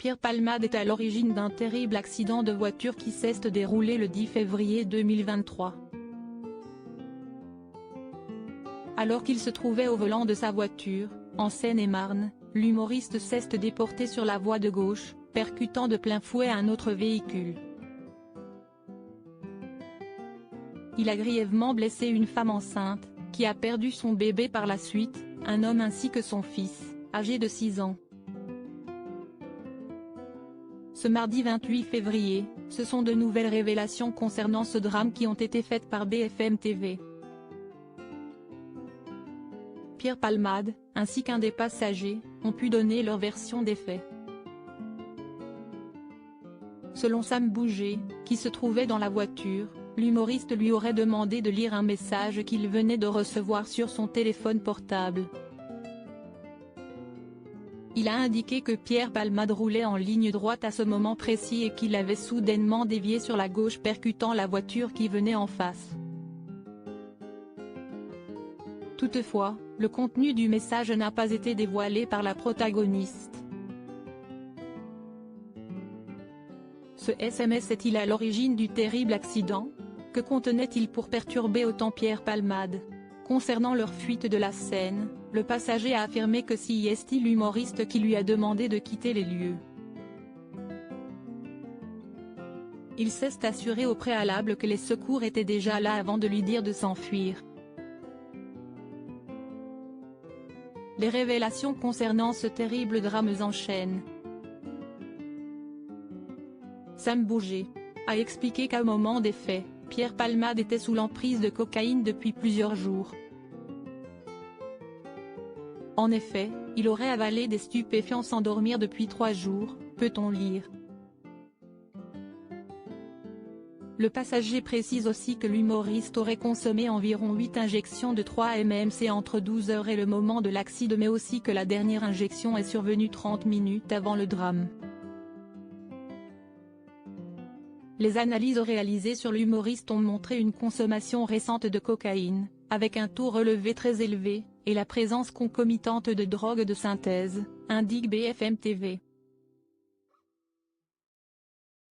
Pierre Palmade est à l'origine d'un terrible accident de voiture qui s'est déroulé le 10 février 2023. Alors qu'il se trouvait au volant de sa voiture, en Seine-et-Marne, l'humoriste s'est déporté sur la voie de gauche, percutant de plein fouet un autre véhicule. Il a grièvement blessé une femme enceinte, qui a perdu son bébé par la suite, un homme ainsi que son fils, âgé de 6 ans. Ce mardi 28 février, ce sont de nouvelles révélations concernant ce drame qui ont été faites par BFM TV. Pierre Palmade, ainsi qu'un des passagers, ont pu donner leur version des faits. Selon Sam Bouget, qui se trouvait dans la voiture, l'humoriste lui aurait demandé de lire un message qu'il venait de recevoir sur son téléphone portable. Il a indiqué que Pierre Palmade roulait en ligne droite à ce moment précis et qu'il avait soudainement dévié sur la gauche percutant la voiture qui venait en face. Toutefois, le contenu du message n'a pas été dévoilé par la protagoniste. Ce SMS est-il à l'origine du terrible accident? Que contenait-il pour perturber autant Pierre Palmade? Concernant leur fuite de la scène, le passager a affirmé que c'est l'humoriste qui lui a demandé de quitter les lieux. Il s'est assuré au préalable que les secours étaient déjà là avant de lui dire de s'enfuir. Les révélations concernant ce terrible drame s'enchaînent. Sam Bouget a expliqué qu'au moment des faits, Pierre Palmade était sous l'emprise de cocaïne depuis plusieurs jours. En effet, il aurait avalé des stupéfiants sans dormir depuis 3 jours, peut-on lire. Le passager précise aussi que l'humoriste aurait consommé environ 8 injections de 3 mmC entre 12h et le moment de l'accident, mais aussi que la dernière injection est survenue 30 minutes avant le drame. Les analyses réalisées sur l'humoriste ont montré une consommation récente de cocaïne, avec un taux relevé très élevé, et la présence concomitante de drogues de synthèse, indique BFM TV.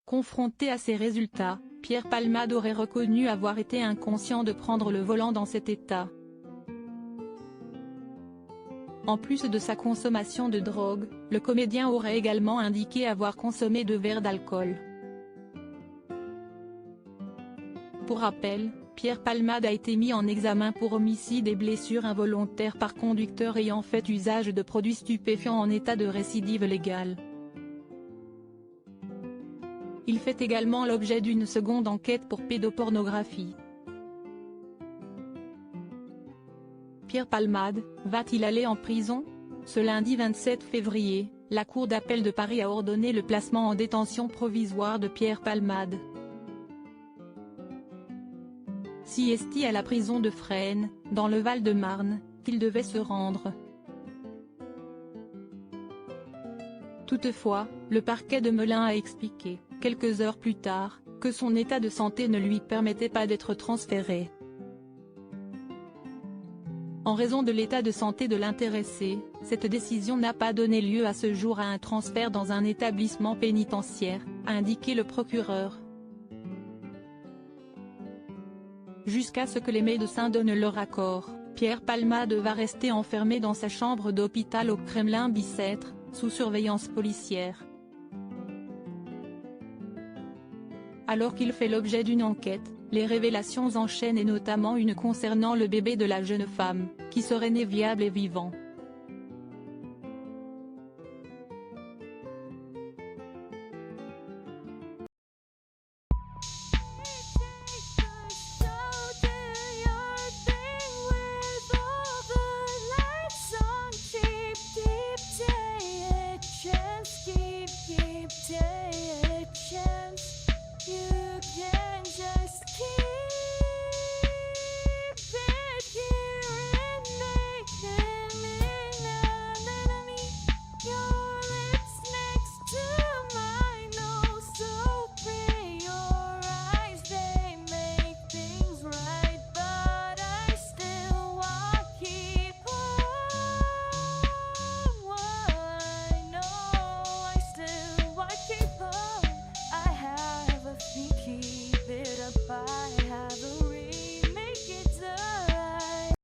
Confronté à ces résultats, Pierre Palmade aurait reconnu avoir été inconscient de prendre le volant dans cet état. En plus de sa consommation de drogue, le comédien aurait également indiqué avoir consommé 2 verres d'alcool. Pour rappel, Pierre Palmade a été mis en examen pour homicide et blessures involontaires par conducteur ayant fait usage de produits stupéfiants en état de récidive légale. Il fait également l'objet d'une seconde enquête pour pédopornographie. Pierre Palmade, va-t-il aller en prison? Ce lundi 27 février, la Cour d'appel de Paris a ordonné le placement en détention provisoire de Pierre Palmade. C'est à la prison de Fresnes, dans le Val-de-Marne, qu'il devait se rendre. Toutefois, le parquet de Melun a expliqué, quelques heures plus tard, que son état de santé ne lui permettait pas d'être transféré. En raison de l'état de santé de l'intéressé, cette décision n'a pas donné lieu à ce jour à un transfert dans un établissement pénitentiaire, a indiqué le procureur. Jusqu'à ce que les médecins donnent leur accord, Pierre Palmade va rester enfermé dans sa chambre d'hôpital au Kremlin-Bicêtre, sous surveillance policière. Alors qu'il fait l'objet d'une enquête, les révélations enchaînent et notamment une concernant le bébé de la jeune femme, qui serait né viable et vivant.